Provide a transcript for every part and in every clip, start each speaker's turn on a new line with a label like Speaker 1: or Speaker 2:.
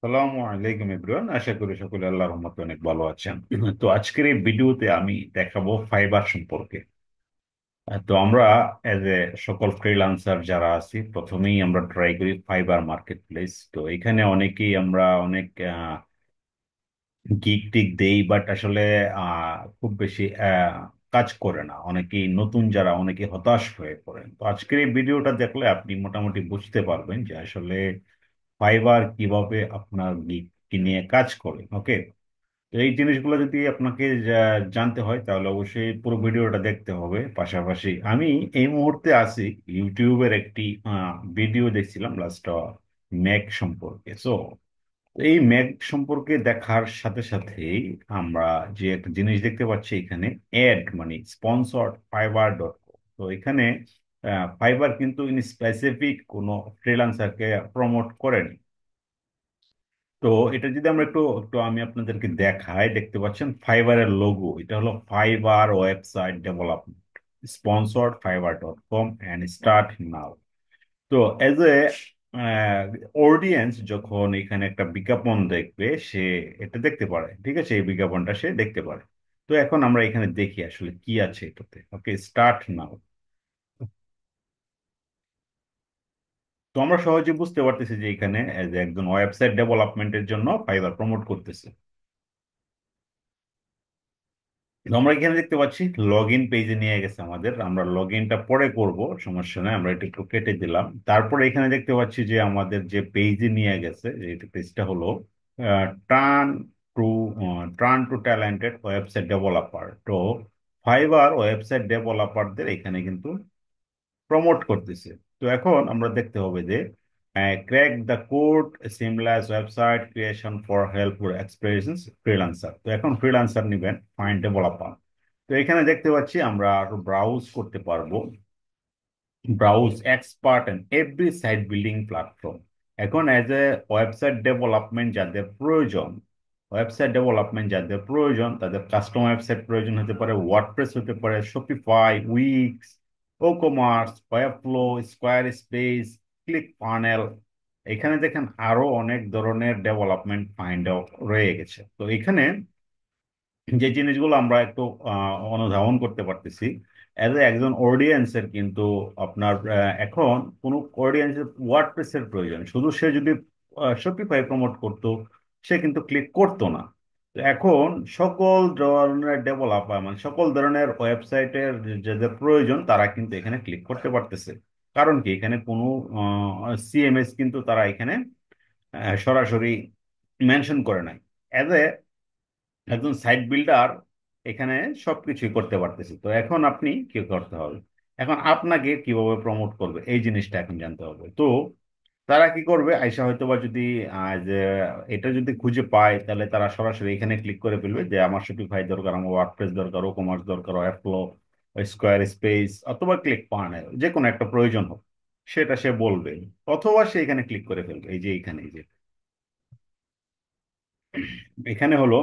Speaker 1: সালামু আলাইকুম এভরিওয়ান, আশা করি সকলে আল্লাহর রহমতে অনেক ভালো আছেন। তো আজকের এই ভিডিওতে আমি দেখাবো ফাইবার সম্পর্কে। তো আমরা এজ এ সকল ফ্রিল্যান্সার যারা আছি, প্রথমেই আমরা ট্রাই করি ফাইবার মার্কেট প্লেস। তো এখানে অনেকেই আমরা অনেক গিগ টিক দেই, বাট আসলে খুব বেশি কাজ করে না। অনেকেই নতুন যারা, অনেকে হতাশ হয়ে পড়েন। তো আজকের এই ভিডিওটা দেখলে আপনি মোটামুটি বুঝতে পারবেন যে আসলে ফাইবার কিভাবে আপনার গিগ নিয়ে কাজ করে। ওকে, তো এই জিনিসগুলো যদি আপনাকে জানতে হয় তাহলে অবশ্যই পুরো ভিডিওটা দেখতে হবে। পাশাপাশি আমি এই মুহূর্তে আছি ইউটিউবের একটি ভিডিও দেখছিলাম লাস্ট, ম্যাক সম্পর্কে। সো এই ম্যাক সম্পর্কে দেখার সাথে সাথেই আমরা যে একটা জিনিস দেখতে পাচ্ছি এখানে, অ্যাড মানে স্পন্সর্ড ফাইবার ডট কম। তো এখানে ফাইবার কিন্তু ইন স্পেসিফিক কোনো ফ্রিল্যান্সারকে প্রমোট করেনি। তো এটা যদি আমরা একটু একটু আমি আপনাদেরকে দেখাই, দেখতে পাচ্ছেন ফাইবারের লোগো, এটা হলো fibre website development, sponsored fibre dot com and start now. তো এজ এ অডিয়েন্স যখন এখানে একটা বিজ্ঞাপন দেখবে, সে এটা দেখতে পারে, ঠিক আছে, এই বিজ্ঞাপনটা সে দেখতে পারে। তো এখন আমরা এখানে দেখি আসলে কি আছে এটাতে। ওকে, স্টার্ট নাও। তো আমরা সহজে বুঝতে পারতেছি যে এখানে as a একজন ওয়েবসাইট ডেভেলপমেন্টের জন্য ফাইবার প্রমোট করতেছে। তো আমরা এখানে দেখতে পাচ্ছি লগ ইন পেজে নিয়ে গেছে আমাদের। আমরা লগ ইনটা পরে করব, সমস্যা নেই, আমরা এটা একটু কেটে দিলাম। তারপরে এখানে দেখতে পাচ্ছি যে আমাদের যে পেজে নিয়ে গেছে, এই পেজটা হলো turn to turn to talented website developer. তো ফাইবার ওয়েবসাইট ডেভেলপারদের এখানে কিন্তু প্রমোট করতেছে। তো এখন আমরা দেখতে হবে যে crack the code seamless website creation for helpful experience freelancer. তো এখন ফ্রিল্যান্সার নিবেন, ফাইন্ড ডেভেলপার। তো এখানে দেখতে পাচ্ছি আমরা আরো ব্রাউজ করতে পারবো, browse expert and every site building platform. এখন এজ এ ওয়েবসাইট ডেভেলপমেন্ট যাদের প্রয়োজন, ওয়েবসাইট ডেভেলপমেন্ট যাদের প্রয়োজন, তাদের কাস্টম ওয়েবসাইট প্রয়োজন হতে পারে, ওয়ার্ডপ্রেস হতে পারে, Shopify, Wix, WooCommerce, Webflow, Squarespace, click funnel. এখানে দেখেন আরো অনেক ধরনের ডেভেলপমেন্ট ফাইন্ড রয়ে গেছে। তো এখানে যে জিনিসগুলো আমরা একটু অনুধাবন করতে পারতেছি, এজ এ একজন অডিয়েন্সের কিন্তু আপনার এখন কোনো অডিয়েন্সের ওয়ার্ডপ্রেসের প্রয়োজন, শুধু সে যদি শপিফাই প্রমোট করতো, সে কিন্তু ক্লিক করতো না। তো এখন সকল ধরনের ডেভেলপার মানে সকল ধরনের ওয়েবসাইটের যাদের প্রয়োজন তারা কিন্তু এখানে ক্লিক করতে পারতেছে। কারণ কি, এখানে কোনো সিএমএস কিন্তু তারা এখানে সরাসরি মেনশন করে নাই। এজ এ একজন সাইট বিল্ডার এখানে সবকিছুই করতে পারতেছি। তো এখন আপনি কি করতে হবে, এখন আপনাকে কিভাবে প্রমোট করবে এই জিনিসটা এখন জানতে হবে। তো তারা কি করবে, আইসা হয়তোবা যদি যে এটা যদি খুঁজে পায়, তাহলে তারা সরাসরি এখানে ক্লিক করে ফেলবে যে আমার শপিফাই দরকার, আমার ওয়ার্ডপ্রেস দরকার, ও কমার্স দরকার, ওয়েবফ্লো, স্কোয়ার স্পেস, অথবা ক্লিক পানেল, যে কোনো একটা প্রয়োজন হোক সেটা সে বলবে। অথবা সে এখানে ক্লিক করে ফেলবে, এই যে এখানে, এই যে এখানে হলো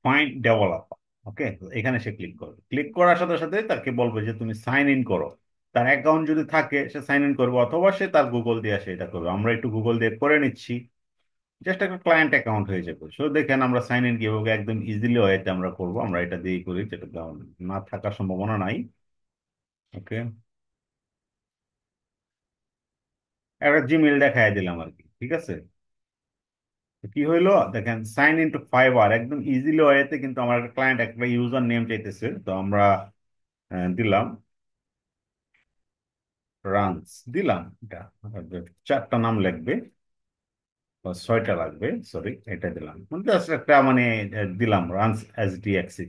Speaker 1: ফাইন্ড ডেভেলপার। ওকে, এখানে সে ক্লিক করবে, ক্লিক করার সাথে সাথে তাকে বলবে যে তুমি সাইন ইন করো। তার অ্যাকাউন্ট যদি থাকে সে সাইন ইন করবে, অথবা সে তার গুগল দিয়ে সে এটা করবে। আমরা একটু গুগল দিয়ে করে নিচ্ছি, জাস্ট একটা ক্লায়েন্ট অ্যাকাউন্ট হয়ে যাবে। সো দেখেন আমরা সাইন ইন কিভাবে একদম ইজিলি ওয়েতে আমরা করবো, আমরা এটা দিয়েই করি, যেটা না থাকার সম্ভাবনা নাই। ওকে, একটা জিমেল দেখাই দিলাম আর কি, ঠিক আছে। তো কি হইলো দেখেন, সাইন ইন টু ফাইবার একদম ইজিলি ওয়েতে, কিন্তু আমার একটা ক্লায়েন্ট একটা ইউজার নেম চাইতেছে। তো আমরা দিলাম রানস, দিলাম এটা, চারটা নাম লাগবে বা ছয়টা লাগবে, সরি, এটা দিলাম মানে জাস্ট একটা মানে দিলাম রানস এস ডি এক্সিস।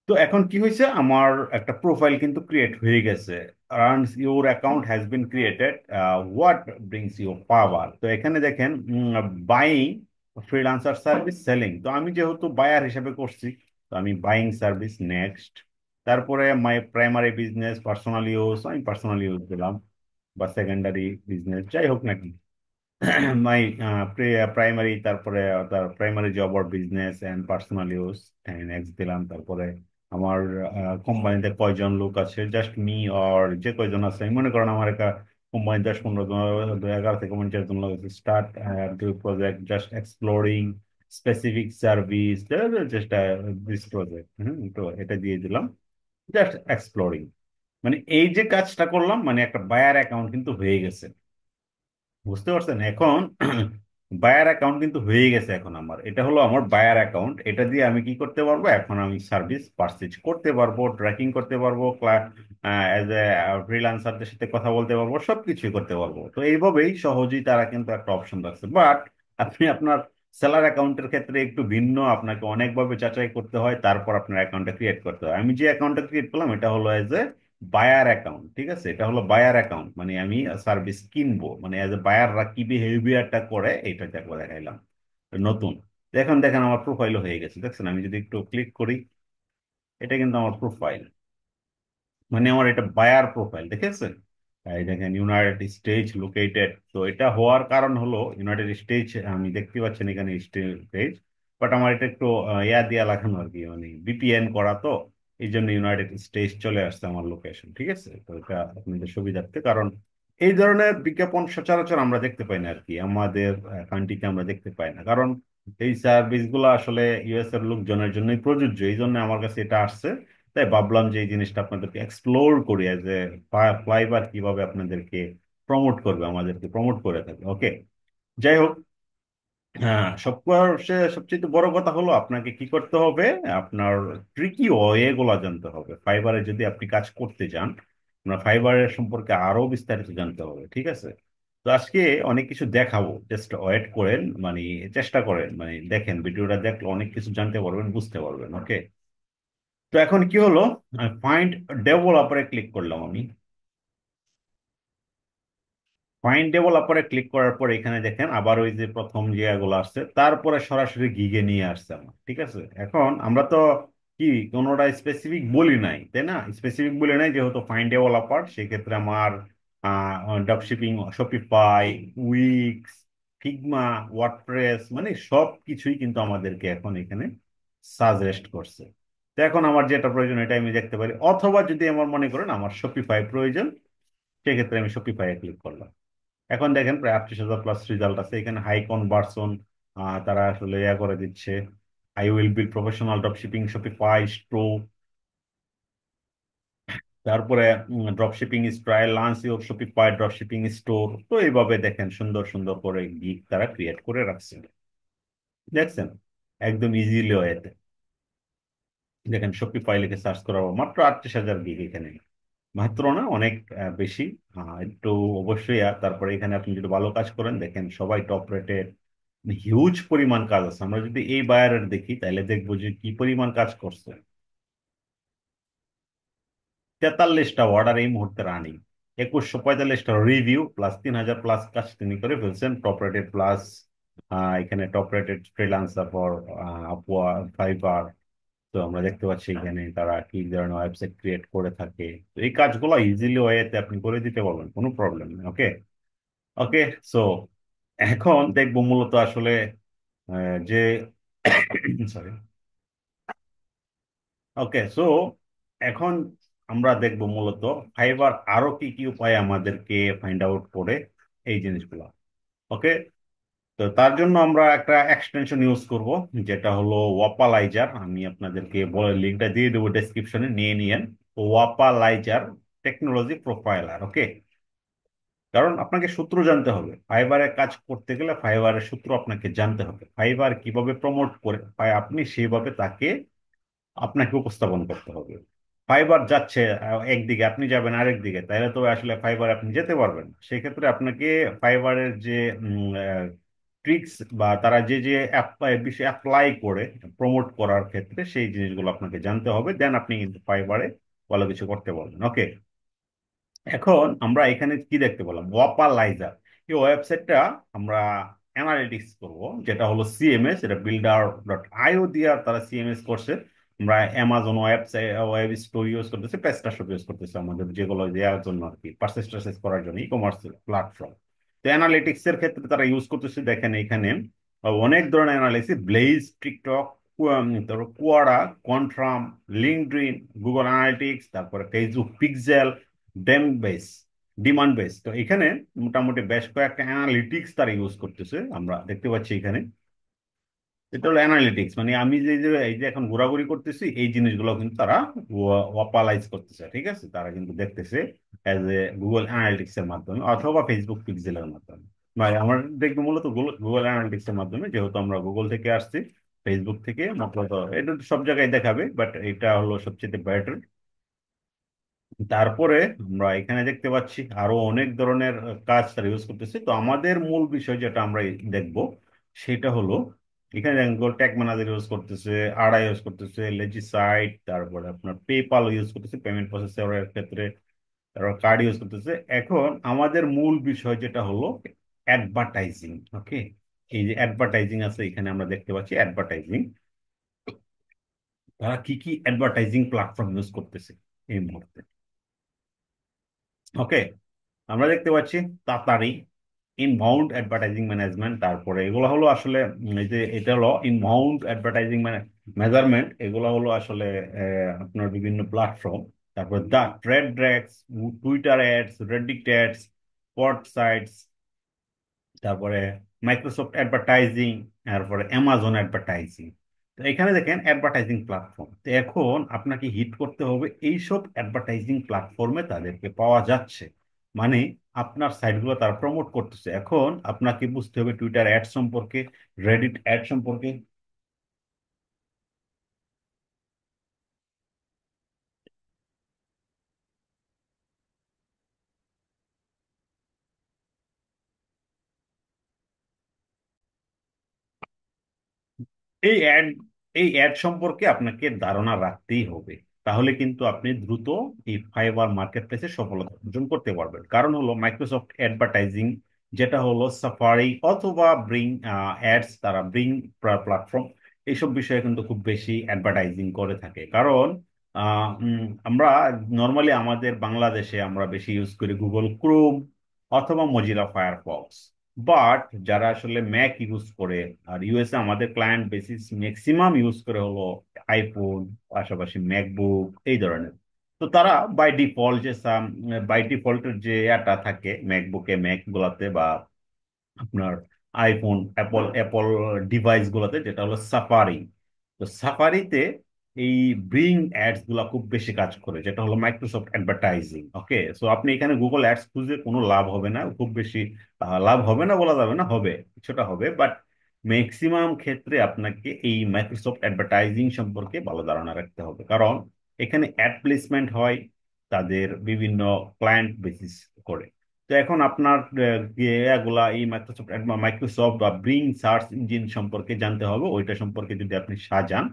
Speaker 1: তো এখন কি হয়েছে, আমার একটা প্রোফাইল কিন্তু ক্রিয়েট হয়ে গেছে। Runs your account has been created, what brings you power. তো এখানে দেখেন বাইং ফ্রিল্যান্সার সার্ভিস সেলিং। তো আমি যেহেতু বায়ার হিসেবে করছি, তো আমি বাইং সার্ভিস নেক্সট। তারপরে my primary business personal use, আমি পার্সোনাল ইউজ দিলাম, বা সেকেন্ডারি বিজনেস যাই হোক না কেন, মাই প্রাইমারি, তারপরে তার primary job or business and personal use, next দিলাম। তারপরে আমার কোম্পানিতে কয়জন লোক আছে, জাস্ট মি অর যে কয়জন আছে, আমি মনে করেন আমার একটা কোম্পানি 10-15 জন, 2011 থেকে 49 জন লাগাইছে। Start to project just exploring specific service, just this project. তো এটা দিয়ে দিলাম, জাস্ট এক্সপ্লোরিং। মানে এই যে কাজটা করলাম, মানে একটা বায়ার অ্যাকাউন্ট কিন্তু হয়ে গেছে। বুঝতে পারছেন এখন? বায়ার অ্যাকাউন্ট কিন্তু হয়ে গেছে এখন আমার। এটা হলো আমার বায়ার অ্যাকাউন্ট। এটা দিয়ে আমি কি করতে পারবো, এখন আমি সার্ভিস পারচেজ করতে পারবো, ট্র্যাকিং করতে পারবো, অ্যাজ এ ফ্রিল্যান্সারদের সাথে কথা বলতে পারবো, সবকিছুই করতে পারবো। তো এইভাবেই সহজেই তারা কিন্তু একটা অপশন রাখছে। বাট আপনি আপনার সেলার অ্যাকাউন্টের ক্ষেত্রে একটু ভিন্ন, আপনাকে অনেকভাবে যাচাই করতে হয়, তারপর আপনার অ্যাকাউন্টটা ক্রিয়েট করতে হয়। আমি যে অ্যাকাউন্টটা ক্রিয়েট করলাম এটা হলো এজ এ বায়ার অ্যাকাউন্ট। ঠিক আছে, এটা হলো বায়ার অ্যাকাউন্ট, মানে আমি সার্ভিস কিনবো, মানে এজ এ বায়াররা কি বিহেভিয়ারটা করে এইটা দেখবো, দেখাইলাম নতুন। তো এখন দেখেন আমার প্রোফাইলও হয়ে গেছে, দেখছেন? আমি যদি একটু ক্লিক করি, এটা কিন্তু আমার প্রোফাইল, মানে আমার এটা বায়ার প্রোফাইল, দেখেছেন? এই দেখেন ইউনাইটেড স্টেজ লোকেটেড। তো এটা হওয়ার কারণ হলো ইউনাইটেড স্টেজ, আমি দেখতে পাচ্ছেন এখানে স্টেজ, বাট আমার এটা একটু ইয়া দিয়া লাগানো আর কি, মানে ভিপিএন করা। তো এই জন্য ইউনাইটেড স্টেজ চলে আসছে আমার লোকেশন। ঠিক আছে, তো এটা আপনাদের সুবিধার্থে, কারণ এই ধরনের বিজ্ঞাপন সচরাচর আমরা দেখতে পাই না আর কি, আমাদের কান্ট্রিতে আমরা দেখতে পাই না, কারণ এই সার্ভিস গুলো আসলে ইউএস এর লোকজনের জন্যই প্রযোজ্য। এই জন্য আমার কাছে এটা আসছে। তাই ভাবলাম যে এই জিনিসটা আপনাদেরকে এক্সপ্লোর করি, যে ফ্লাইবার কিভাবে আপনাদেরকে প্রমোট করবে, আমাদেরকে প্রমোট করে থাকে। ওকে, যাই হোক। হ্যাঁ, সবচেয়ে বড় কথা হলো আপনাকে কি করতে হবে, আপনার ট্রিকি ওয়ে গুলা জানতে হবে। ফাইবারে যদি আপনি কাজ করতে চান, আপনার ফাইবারের সম্পর্কে আরো বিস্তারিত জানতে হবে। ঠিক আছে, তো আজকে অনেক কিছু দেখাবো, জাস্ট ওয়েট করেন, মানে চেষ্টা করেন, মানে দেখেন ভিডিওটা দেখলে অনেক কিছু জানতে পারবেন, বুঝতে পারবেন। ওকে, তো এখন কি হলো, ফাইন্ড ডেভেলপারে ক্লিক করলাম আমি। ফাইন্ড ডেভেলপারে ক্লিক করার পর এখানে দেখেন আবার ওই যে প্রথম জায়গাগুলো আসছে, তারপরে সরাসরি গিগে নিয়ে আসছে আমার। ঠিক আছে, এখন আমরা তো কি কোনোটা স্পেসিফিক বলি নাই, তাই না? স্পেসিফিক বলি নাই, যেহেতু ফাইন্ড ডেভেলপার, সেক্ষেত্রে আমার drop shipping, Shopify, weeks, Figma, WordPress, মানে সব কিছুই কিন্তু আমাদেরকে এখন এখানে সাজেস্ট করছে। তো এখন আমার যেটা প্রয়োজন এটা আমি দেখতে পারি, অথবা যদি আমার মনে করেন আমার শপিফাই প্রয়োজন, সেক্ষেত্রে আমি শপিফাই ক্লিক করলাম। এখন দেখেন প্রায় 38,000 প্লাস রেজাল্ট আছে এখানে, হাই কনভার্সন তারা আসলে ইয়া করে দিচ্ছে। I will be professional drop shipping Shopify store, তারপরে drop shipping is trial launch your Shopify drop shipping store. তো এইভাবে দেখেন সুন্দর সুন্দর করে গিগ তারা ক্রিয়েট করে রাখছে, দেখছেন? একদম ইজিলি ওয়েতে দেখেন শপিফাই লিখে সার্চ করা মাত্র 38,000 গিগ এখানে। মাত্র না, অনেক বেশি। একটু অবশ্যই তারপরে এখানে আপনি যদি ভালো কাজ করেন, দেখেন সবাই টপ রেটেড, হিউজ পরিমাণ কাজ আছে। আমরা যদি এই বায়ারের দেখি তাহলে দেখবো যে কি পরিমাণ কাজ করছে। 43টা অর্ডার এই মুহূর্তে রানিং, 2,145টা রিভিউ, প্লাস 3,000 প্লাস কাজ তিনি করে ফেলছেন। টপ রেটেড প্লাস এখানে টপ রেটেড ফ্রিল্যান্সার ফর আপওয়া, ফাইবার। তো আমরা দেখতে পাচ্ছি এখানে তারা কি ধরনের ওয়েবসাইট ক্রিয়েট করে থাকে। তো এই কাজগুলো ইজিলি ওয়েতে আপনি করে দিতে পারবেন, কোনো প্রবলেম নেই। ওকে, ওকে। সো এখন দেখবো মূলত আসলে যে সরি, ওকে। সো এখন আমরা দেখবো মূলত ফাইবার আরো কি কি উপায় আমাদেরকে ফাইন্ড আউট করে এই জিনিসগুলো। ওকে, তো তার জন্য আমরা একটা এক্সটেনশন ইউজ করব, যেটা হলো ওয়াপালাইজার। আমি আপনাদেরকে বলে লিঙ্কটা দিয়ে দেবো ডেসক্রিপশনে, নিয়ে নিয়েন। ওয়াপালাইজার টেকনোলজি প্রোফাইলার। ওকে, কারণ আপনাকে সূত্র জানতে হবে, ফাইবারে কাজ করতে গেলে ফাইবারের সূত্র আপনাকে জানতে হবে। ফাইবার কিভাবে প্রমোট করে পায় আপনি সেইভাবে তাকে আপনাকে উপস্থাপন করতে হবে। ফাইবার যাচ্ছে একদিকে, আপনি যাবেন আরেক দিকে, তাহলে তো আসলে ফাইবার আপনি যেতে পারবেন না। সেক্ষেত্রে আপনাকে ফাইবারের যে ট্রিক্স বা তারা যে যে বিষয়ে অ্যাপ্লাই করে প্রমোট করার ক্ষেত্রে, সেই জিনিসগুলো আপনাকে জানতে হবে, দেন আপনি কিন্তু ফাইবারে ভালো কিছু করতে পারবেন। ওকে, এখন আমরা এখানে কি দেখতে পেলাম, ওয়াপালাইজার। এই ওয়েবসাইটটা আমরা অ্যানালিটিক্স করব, যেটা হলো সিএমএস, এটা builder.io দিয়ে তারা সিএমএস করছে। আমরা Amazon website, web store use করতেছি, পেস্টাশপ ইউজ করতেছি, আমাদের যেগুলো দেওয়ার জন্য আর কি, পারচেস টারচেস করার জন্য, ই কমার্স প্ল্যাটফর্ম। তো অ্যানালিটিক্স এর ক্ষেত্রে তারা ইউজ করতেছে, দেখেন এখানে অনেক ধরনের অ্যানালিসিস, ব্লেজ, টিকটক, তারপর কোয়াডা, কন্ট্রাম, লিঙ্কডইন, গুগল অ্যানালিটিক্স, তারপরে ফেসবুক পিক্সেল, ডেমবেস। Demand base. তো এখানে মোটামুটি বেশ কয়েকটা অ্যানালিটিক্স তারা ইউজ করতেছে, আমরা দেখতে পাচ্ছি এখানে। এটা হলো অ্যানালিটিক্স, মানে আমি এই যে এখন ঘোরাঘুরি করতেছি এই জিনিসগুলো কিন্তু তারা ওয়াপালাইজ করতেছে, ঠিক আছে, তারা কিন্তু দেখতেছে অ্যাজ এ গুগল অ্যানালিটিক্স এর মাধ্যমে অথবা ফেসবুক পিক্সেলের মাধ্যমে। ভাই আমার দেখবে মূলত গুগল অ্যানালিটিক্স এর মাধ্যমে, যেহেতু আমরা গুগল থেকে আসছি, ফেসবুক থেকে মূলত এটা তো সব জায়গায় দেখাবে, বাট এটা হলো সবচেয়ে বেটার। তারপরে আমরা এখানে দেখতে পাচ্ছি আরো অনেক ধরনের কাজ তারা ইউজ করতেছে। তো আমাদের মূল বিষয় যেটা আমরা দেখব সেটা হলো, এখানে গুগল ট্যাগ ম্যানেজার ইউজ করতেছে, আড়া ইউজ করতেছে, লেজিসাইট, তারপরে আপনার পেপাল ইউজ করতেছে পেমেন্ট প্রসেসরের ক্ষেত্রে, তারপর কার্ড ইউজ করতেছে। এখন আমাদের মূল বিষয় যেটা হলো অ্যাডভার্টাইজিং। ওকে, এই যে অ্যাডভার্টাইজিং আছে এখানে আমরা দেখতে পাচ্ছি অ্যাডভার্টাইজিং, তারা কি কি অ্যাডভার্টাইজিং প্ল্যাটফর্ম ইউজ করতেছে এই মুহূর্তে। ওকে, আমরা দেখতে পাচ্ছি তাড়াতাড়ি ইনবাউন্ড অ্যাডভার্টাইজিং ম্যানেজমেন্ট, তারপরে এগুলো হলো আসলে এই যে এটা হলো ইনবাউন্ড অ্যাডভার্টাইজিং মেজারমেন্ট, এগুলো হলো আসলে আপনার বিভিন্ন প্ল্যাটফর্ম। তারপর the trade desk, Twitter ads, Reddit ads, spot sites, তারপরে মাইক্রোসফট অ্যাডভার্টাইজিং, তারপরে অ্যামাজন অ্যাডভার্টাইজিং। তো এখানে দেখেন অ্যাডভার্টাইজিং প্ল্যাটফর্ম, তো এখন আপনাকে হিট করতে হবে এইসব অ্যাডভার্টাইজিং প্ল্যাটফর্মে তাদেরকে পাওয়া যাচ্ছে, মানে আপনার সাইটগুলো তারা প্রমোট করতেছে। এখন আপনাকে বুঝতে হবে টুইটার অ্যাড সম্পর্কে, রেডিট অ্যাড সম্পর্কে। এই অ্যাড এই অ্যাড সম্পর্কে আপনাকে ধারণা রাখতেই হবে, তাহলে কিন্তু আপনি দ্রুত এই ফাইবার মার্কেট প্লেসে সফলতা অর্জন করতে পারবেন। কারণ হলো মাইক্রোসফট অ্যাডভার্টাইজিং, যেটা হলো সাফারি অথবা ব্রিং অ্যাডস, তারা ব্রিং প্ল্যাটফর্ম, এইসব বিষয়ে কিন্তু খুব বেশি অ্যাডভার্টাইজিং করে থাকে। কারণ আমরা নর্মালি আমাদের বাংলাদেশে আমরা বেশি ইউজ করি গুগল ক্রোম অথবা মজিলা ফায়ারফক্স, বাট যারা আসলে ম্যাক ইউজ করে, আর ইউএসএ আমাদের ক্লায়েন্ট বেসিস ম্যাক্সিমাম ইউজ করে হলো আইফোন, পাশাপাশি ম্যাকবুক এই ধরনের। তো তারা বাই ডিফল্টের যে এটা থাকে ম্যাকবুকে, ম্যাক গুলাতে বা আপনার আইফোন অ্যাপল ডিভাইস গুলোতে, যেটা হলো সাফারি। তো সাফারিতে এই ব্রিং অ্যাডস গুলা খুব বেশি কাজ করে, যেটা হলো মাইক্রোসফট অ্যাডভার্টাইজিং। ওকে, সো আপনি এখানে গুগল অ্যাডস খুঁজে কোনো লাভ হবে না, খুব বেশি লাভ হবে না বলা যাবে না, হবে কিছুটা হবে, বাট ম্যাক্সিমাম ক্ষেত্রে আপনাকে এই মাইক্রোসফট অ্যাডভার্টাইজিং সম্পর্কে ভালো ধারণা রাখতে হবে, কারণ এখানে অ্যাড প্লেসমেন্ট হয় তাদের বিভিন্ন ক্লায়েন্ট বেসিস করে। তো এখন আপনার এগুলা এই মাইক্রোসফট বা ব্রিং সার্চ ইঞ্জিন সম্পর্কে জানতে হবে, ওইটা সম্পর্কে যদি আপনি সাজান,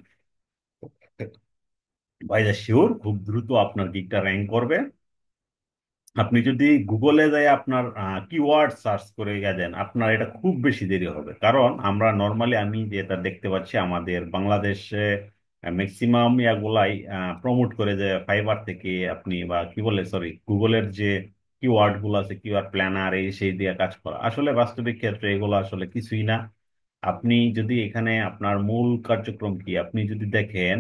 Speaker 1: বাই দ্য শিওর খুব দ্রুত আপনার গিগটা র্যাঙ্ক করবে। আপনি যদি গুগলে যাই আপনার কিওয়ার্ড সার্চ করে দেন, আপনার এটা খুব বেশি দেরি হবে, কারণ আমরা নর্মালি আমি যেটা দেখতে পাচ্ছি আমাদের বাংলাদেশে ম্যাক্সিমাম ইয়াগুলাই প্রমোট করে যে ফাইবার থেকে আপনি বা কি বলে সরি গুগলের যে কিওয়ার্ড গুলো আছে, কিওয়ার্ড প্ল্যানার এই সেই দিয়ে কাজ করা, আসলে বাস্তবিক ক্ষেত্রে এগুলো আসলে কিছুই না। আপনি যদি এখানে আপনার মূল কার্যক্রম কি আপনি যদি দেখেন,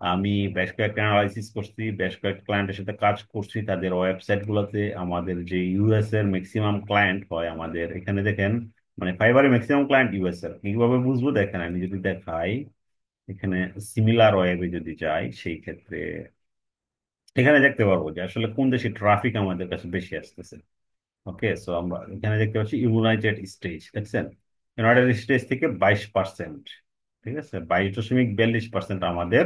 Speaker 1: আমি বেশ কয়েকটা অ্যানালাইসিস করছি, বেশ কয়েকটা ক্লায়েন্টের সাথে কাজ করছি তাদের ওয়েবসাইট গুলোতে। আমাদের যে ইউএস এর ম্যাক্সিমাম ক্লায়েন্ট হয় আমাদের এখানে দেখেন, মানে ফাইবারের ম্যাক্সিমাম ক্লায়েন্ট ইউএস এর। কিভাবে বুঝবো দেখেন, আমি যদি দেখাই এখানে সিমিলার ওয়েবে যদি যাই, সেই ক্ষেত্রে এখানে দেখতে পারবো যে আসলে কোন দেশে ট্রাফিক আমাদের কাছে বেশি আসতেছে। ওকে, সো আমরা এখানে দেখতে পাচ্ছি ইউনাইটেড স্টেটস, দেখছেন, ইউনাইটেড স্টেটস থেকে 22%, ঠিক আছে, 22.42% আমাদের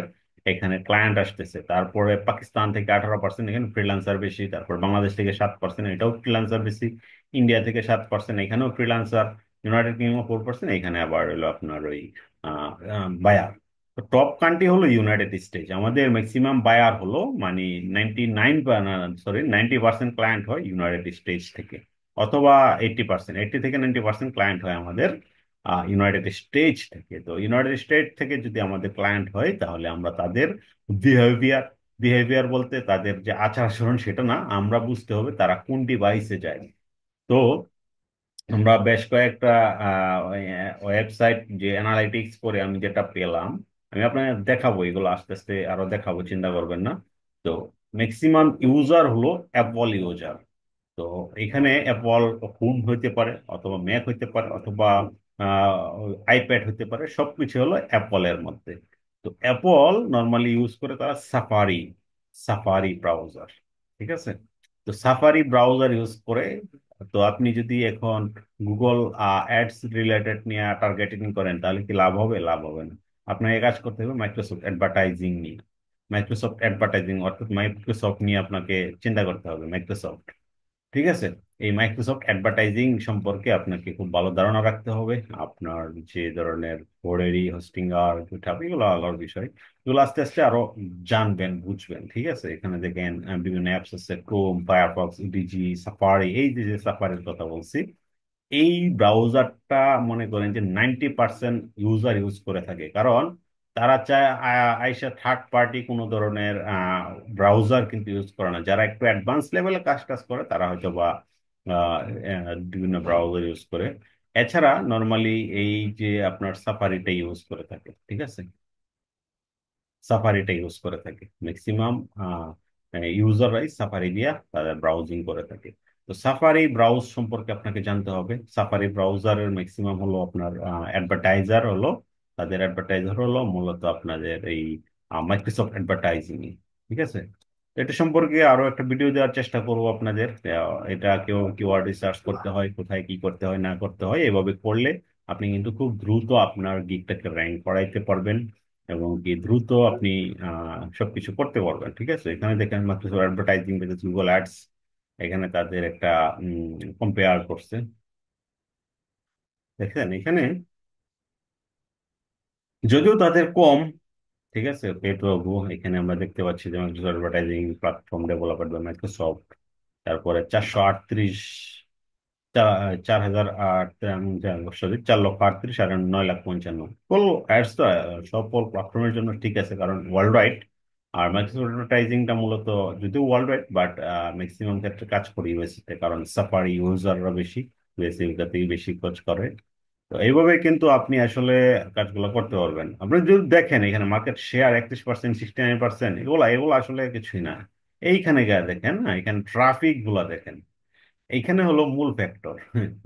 Speaker 1: এখানে ক্লায়েন্ট আসতেছে। তারপরে পাকিস্তান থেকে 18%, এখানে ফ্রিল্যান্সার বেশি। তারপর বাংলাদেশ থেকে 7%, এটাও ফ্রিল্যান্সার বেশি। ইন্ডিয়া থেকে 7%, এখানেও ফ্রিল্যান্সার। ইউনাইটেড কিংডম 4%, এখানে আবার হলো আপনার ওই বায়ার। টপ কান্ট্রি হলো ইউনাইটেড স্টেটস, আমাদের ম্যাক্সিমাম বায়ার হলো মানে 90% ক্লায়েন্ট হয় ইউনাইটেড স্টেটস থেকে, অথবা 80%, থেকে 90% ক্লায়েন্ট হয় আমাদের ইউনাইটেড স্টেটস থেকে। তো ইউনাইটেড স্টেট থেকে যদি আমাদের ক্লায়েন্ট হয়, তাহলে আমরা তাদের বিহেভিয়ার বিহেভিয়ার বলতে তাদের যে আচার আচরণ সেটা না, আমরা বুঝতে হবে তারা কোন ডিভাইসে যায়। তো আমরা বেশ কয়েকটা ওয়েবসাইট যে অ্যানালাইটিক্স করে আমি যেটা পেলাম, আমি আপনাকে দেখাবো, এগুলো আস্তে আস্তে আরো দেখাবো, চিন্তা করবেন না। তো ম্যাক্সিমাম ইউজার হলো অ্যাপল ইউজার। তো এখানে অ্যাপল ফোন হইতে পারে, অথবা ম্যাক হইতে পারে, অথবা আইপ্যাড হইতে পারে, সবকিছু হলো অ্যাপলের মধ্যে। তো অ্যাপল নর্মালি ইউজ করে তারা সাফারি, সাফারি ব্রাউজার, ঠিক আছে। তো সাফারি ব্রাউজার ইউজ করে। তো আপনি যদি এখন গুগল অ্যাডস রিলেটেড নিয়ে টার্গেটিং করেন, তাহলে কি লাভ হবে? লাভ হবে না। আপনাকে কাজ করতে হবে মাইক্রোসফট অ্যাডভার্টাইজিং নিয়ে। মাইক্রোসফট অ্যাডভার্টাইজিং অর্থাৎ মাইক্রোসফট নিয়ে আপনাকে চিন্তা করতে হবে, মাইক্রোসফট, ঠিক আছে। এই মাইক্রোসফট অ্যাডভার্টাইজিং সম্পর্কে আপনাকে খুব ভালো ধারণা রাখতে হবে। আপনার যে ধরনের কোডেরি, হোস্টিং আর GitHub, এগুলো আলাদা বিষয়। এগুলো আস্তে আস্তে আরো জানবেন, বুঝবেন, ঠিক আছে। এখানে দেখেন বিভিন্ন অ্যাপস আছে, ক্রোম, ফায়ারফক্স, ইডিজি, সাফারি। এই যে যে সাফারির কথা বলছি, এই ব্রাউজারটা মনে করেন যে 90% ইউজার ইউজ করে থাকে। কারণ তারা চায় আইসা থার্ড পার্টি কোনো ধরনের ব্রাউজার কিন্তু ইউজ করে না। যারা একটু অ্যাডভান্স লেভেলে কাজ টাজ করে, তারা হয়তো বা বিভিন্ন ব্রাউজার ইউজ করে। এছাড়া নর্মালি এই যে আপনার সাফারিটা ইউজ করে থাকে, ঠিক আছে। সাফারিটা ইউজ করে থাকে ম্যাক্সিমাম ইউজাররাই, সাফারি দিয়া তাদের ব্রাউজিং করে থাকে। তো সাফারি ব্রাউজ সম্পর্কে আপনাকে জানতে হবে। সাফারি ব্রাউজারের ম্যাক্সিমাম হলো আপনার অ্যাডভার্টাইজার হলো, তাদের অ্যাডভার্টাইজার হলো মূলত আপনাদের এই মাইক্রোসফট অ্যাডভার্টাইজিং, ঠিক আছে। তো এটা সম্পর্কে আরো একটা ভিডিও দেওয়ার চেষ্টা করবো আপনাদের। এটা কেউ কিওয়ার্ড রিসার্চ করতে হয়, কোথায় কি করতে হয় না করতে হয়, এভাবে করলে আপনি কিন্তু খুব দ্রুত আপনার গিগটাকে র্যাঙ্ক করাইতে পারবেন, এবং কি দ্রুত আপনি সবকিছু করতে পারবেন, ঠিক আছে। এখানে দেখেন মাইক্রোসফট অ্যাডভার্টাইজিং গুগল অ্যাডস, এখানে তাদের একটা কম্পেয়ার করছে, দেখেন এখানে যদিও তাদের কম, ঠিক আছে, পেট বাবু। এখানে আমরা দেখতে পাচ্ছি যে Microsoft advertising platform developer by Microsoft, তারপরে 438, 4,008, সরি 4,38,9,55,000 ফুল অ্যাডস। তো সকল প্ল্যাটফর্মের জন্য ঠিক আছে, কারণ ওয়ার্ল্ড ওয়াইড। আর মাইক্রোসফট অ্যাডভার্টাইজিংটা মূলত যদিও ওয়ার্ল্ড ওয়াইড, বাট ম্যাক্সিমাম ক্ষেত্রে কাজ করি ইউএসএ, কারণ সাফারি ইউজাররা বেশি, ইউএসএ ইউজারতেই বেশি খোঁজ করে। তো এইভাবে কিন্তু আপনি আসলে কাজগুলো করতে পারবেন। আপনি যদি দেখেন এখানে মার্কেট শেয়ার 31%, 69%, এগুলা এগুলো আসলে কিছুই না। এইখানে গিয়ে দেখেন না, এখানে ট্রাফিক গুলা দেখেন, এইখানে হলো মূল ফ্যাক্টর।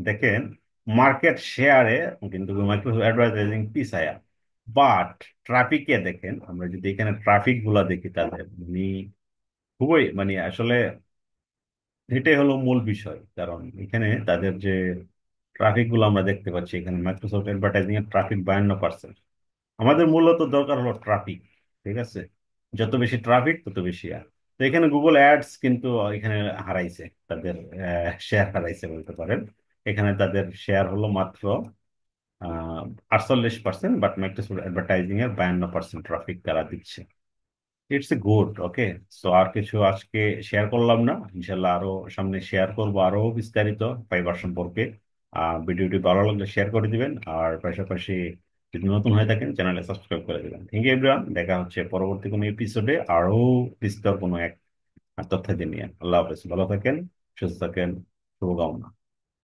Speaker 1: দেখেন মার্কেট শেয়ারে কিন্তু মাইক্রোসফট অ্যাডভার্টাইজিং পিছায়া, বাট ট্রাফিকে দেখেন, আমরা যদি এখানে ট্রাফিক গুলা দেখি, তাদের মানে খুবই মানে আসলে এটাই হলো মূল বিষয়। কারণ এখানে তাদের যে ট্রাফিক গুলো আমরা দেখতে পাচ্ছি, এখানে মাইক্রোসফট অ্যাডভার্টাইজিং এর ট্রাফিক 52%। আমাদের মূলত দরকার হলো ট্রাফিক, ঠিক আছে। যত বেশি ট্রাফিক তত বেশি তো এখানে গুগল অ্যাডস কিন্তু এখানে হারাইছে, তাদের শেয়ার হারাইছে বলতে পারেন। এখানে তাদের শেয়ার হলো মাত্র 48%, বাট মাইক্রোসফট অ্যাডভার্টাইজিং এর 52% ট্রাফিক তারা দিচ্ছে। It's a good, okay. So আর কিছু আজকে শেয়ার করলাম না, ইনশাল্লাহ আরো সামনে শেয়ার করব আরো বিস্তারিত ফাইবার সম্পর্কে। ভিডিওটি ভালো লাগলে শেয়ার করে দিবেন, আর পাশাপাশি যদি নতুন হয়ে থাকেন চ্যানেলে সাবস্ক্রাইব করে দিবেন। থ্যাংক ইউ এভরিওয়ান, দেখা হচ্ছে পরবর্তী কোনো এপিসোডে আরো বিস্তর কোনো এক তথ্য নিয়ে। আল্লাহ হাফেজ, ভালো থাকেন, সুস্থ থাকেন, শুভকামনা।